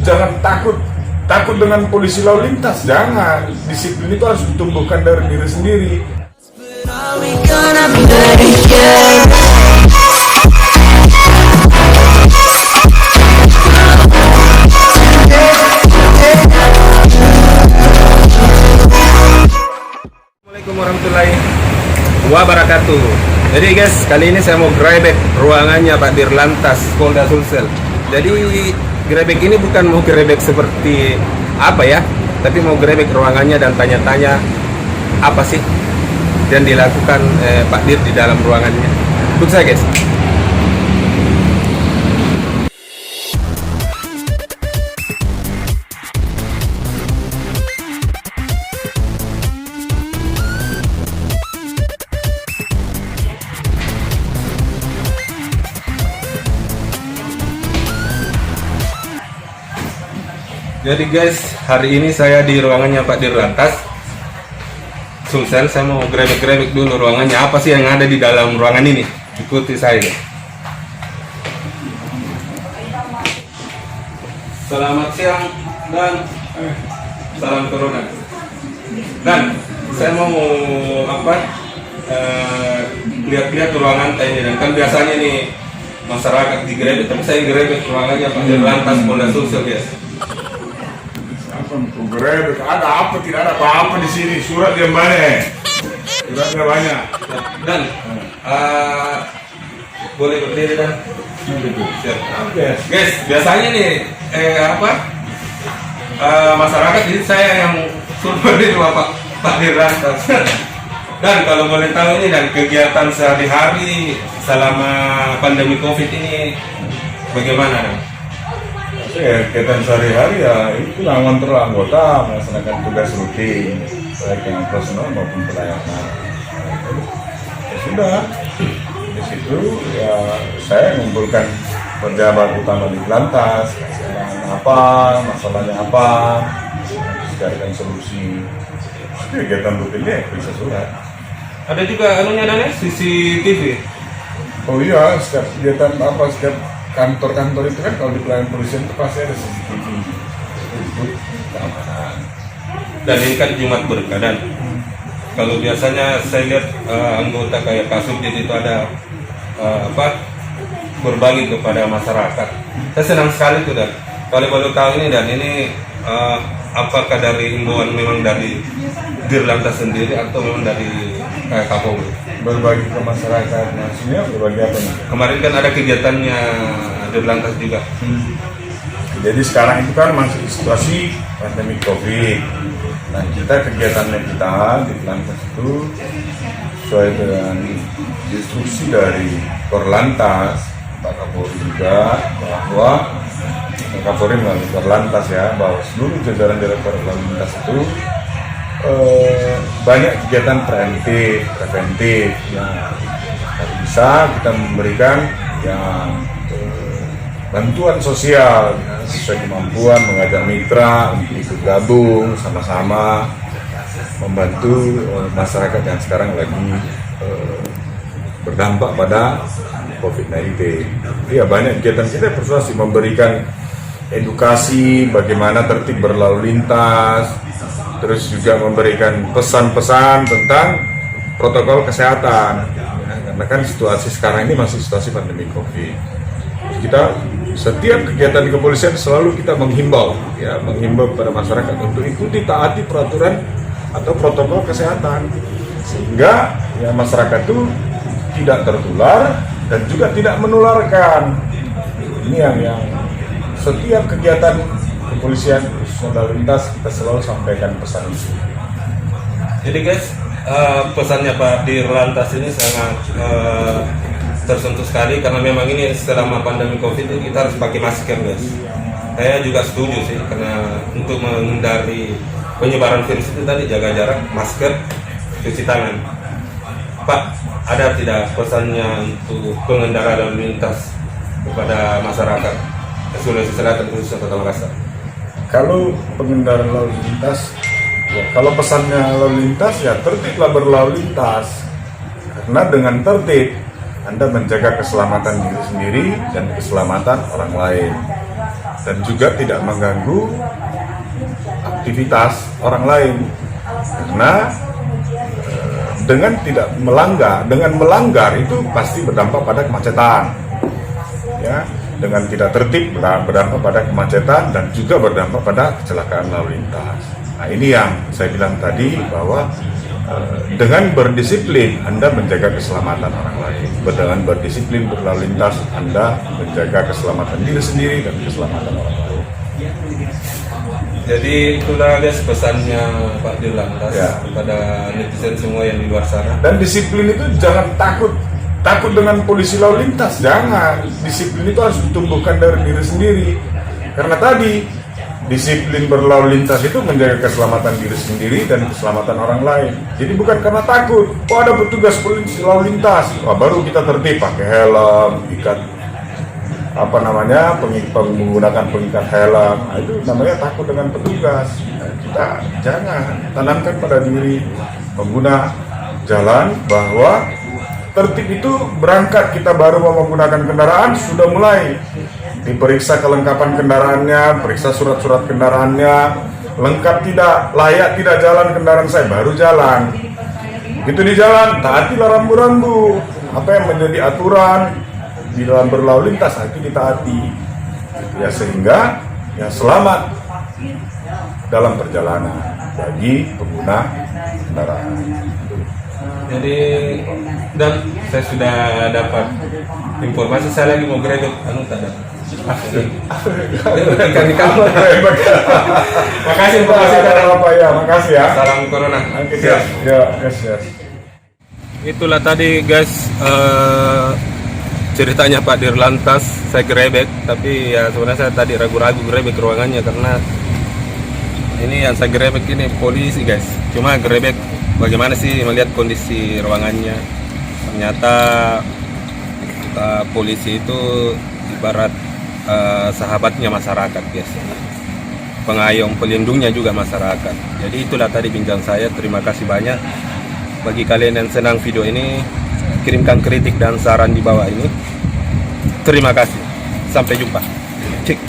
Jangan takut dengan polisi lalu lintas, jangan. Disiplin itu harus ditumbuhkan dari diri sendiri. Are we gonna be good again? Assalamualaikum warahmatullahi wabarakatuh. Jadi guys, kali ini saya mau grebek ruangannya Pak Dirlantas Polda Sulsel. Jadi grebek ini bukan mau grebek seperti apa ya, tapi mau grebek ruangannya dan tanya-tanya apa sih yang dilakukan Pak Dir di dalam ruangannya. Ikut saya guys. Jadi guys, hari ini saya di ruangannya Pak Dirlantas Sulsel. Saya mau grebek-grebek dulu ruangannya. Apa sih yang ada di dalam ruangan ini? Ikuti saya. Selamat siang dan salam corona. Dan saya mau lihat-lihat ruangan ini. Dan kan biasanya nih masyarakat digrebek, tapi saya grebek ruangannya Pak Dirlantas Polda Sulsel guys. Untuk grebek, ada apa? Tidak ada apa-apa di sini. Surat yang banyak. Suratnya banyak. Dan boleh berdiri dan siap. Guys, biasanya nih masyarakat ini saya yang suruh berdiri Pak Dirlantas. Dan kalau boleh tahu ini dan kegiatan sehari-hari selama pandemi COVID ini bagaimana dan? Ya, kegiatan sehari-hari ya itu mengontrol anggota melaksanakan tugas rutin baik yang personal maupun pelayanan. Ya sudah, di situ ya saya mengumpulkan pejabat utama di lantas, masalahnya apa, carikan solusi. Itu kegiatan rutinnya bisa surat. Ada juga anunya dan CCTV. Oh iya, setiap kegiatan setiap kantor-kantor itu kan kalau di pelayanan polisian itu pasti ada CCTV untuk keamanan. Dan ini kan Jumat Berkah dan kalau biasanya saya lihat anggota kayak Kasubdit itu ada berbagi kepada masyarakat. Saya senang sekali itu dan kalau baru tahu ini dan ini apakah dari himbauan memang dari Dirlantas sendiri atau memang dari Kapolri? Berbagi ke masyarakat, maksudnya berbagi apa nih? Kemarin kan ada kegiatannya Dirlantas juga. Jadi sekarang itu kan masih situasi pandemi COVID. Nah kegiatannya kita di Lantas itu sesuai dengan instruksi dari Korlantas, Pak Kapolri juga bahwa Pak Kapolri melalui Korlantas ya bahwa seluruh jajaran Direktorat Lalu Lintas itu banyak kegiatan preventif yang bisa kita memberikan yang bantuan sosial ya, sesuai kemampuan, mengajak mitra untuk ikut gabung sama-sama membantu masyarakat yang sekarang lagi berdampak pada COVID-19. Ya banyak kegiatan kita persuasi memberikan edukasi bagaimana tertib berlalu lintas, terus juga memberikan pesan-pesan tentang protokol kesehatan ya, karena kan situasi sekarang ini masih situasi pandemi COVID. Kita setiap kegiatan di kepolisian selalu kita menghimbau kepada masyarakat untuk ikuti taati peraturan atau protokol kesehatan sehingga ya masyarakat itu tidak tertular dan juga tidak menularkan. Ini yang setiap kegiatan kepolisian lalu lintas kita selalu sampaikan pesan itu. Jadi guys, pesannya Pak Dirlantas ini sangat tersentuh sekali karena memang ini selama pandemi COVID ini kita harus pakai masker guys. Saya juga setuju sih karena untuk menghindari penyebaran virus itu tadi jaga jarak, masker, cuci tangan. Pak, ada tidak pesannya untuk pengendara lalu lintas kepada masyarakat Sulawesi Selatan khususnya Kota Makassar? Kalau pengendara lalu lintas, ya, kalau pesannya lalu lintas ya tertiblah berlalu lintas. Karena dengan tertib Anda menjaga keselamatan diri sendiri dan keselamatan orang lain. dan juga tidak mengganggu aktivitas orang lain. Karena dengan tidak melanggar itu pasti berdampak pada kemacetan. Ya, dengan tidak tertib berdampak pada kemacetan dan juga berdampak pada kecelakaan lalu lintas. Nah, ini yang saya bilang tadi bahwa dengan berdisiplin Anda menjaga keselamatan orang lain. Dengan berdisiplin berlalu lintas Anda menjaga keselamatan diri sendiri dan keselamatan orang lain. Jadi itulah guys pesannya Pak Dirlantas Ya. kepada netizen semua yang di luar sana. Dan disiplin itu jangan takut dengan polisi lalu lintas, jangan. Disiplin itu harus ditumbuhkan dari diri sendiri. Karena tadi disiplin berlalu lintas itu menjaga keselamatan diri sendiri dan keselamatan orang lain. Jadi bukan karena takut, ada petugas polisi lalu lintas, baru kita tertib pakai helm, ikat menggunakan pengikat helm. Nah, itu namanya takut dengan petugas. Nah, kita jangan tanamkan pada diri pengguna jalan bahwa tertib itu berangkat kita baru mau menggunakan kendaraan sudah mulai diperiksa kelengkapan kendaraannya, periksa surat-surat kendaraannya, lengkap tidak, layak tidak jalan kendaraan saya, baru jalan. Begitu di jalan, taatilah rambu-rambu. Apa yang menjadi aturan di dalam berlalu lintas itu ditaati. Ya, sehingga ya selamat dalam perjalanan bagi pengguna kendaraan. Jadi dan saya sudah dapat informasi, saya lagi mau grebek tadi. Ikan. Makasih informasi apa ya, makasih ya. Salam corona. Yes. Itulah tadi guys ceritanya Pak Dirlantas. Saya grebek, tapi ya sebenarnya saya tadi ragu-ragu grebek ruangannya karena ini yang saya grebek ini polisi guys. Cuma grebek bagaimana sih melihat kondisi ruangannya. Ternyata polisi itu ibarat sahabatnya masyarakat guys, pengayom pelindungnya juga masyarakat. Jadi itulah tadi bincang saya. Terima kasih banyak. Bagi kalian yang senang video ini, kirimkan kritik dan saran di bawah ini. Terima kasih. Sampai jumpa. Cek.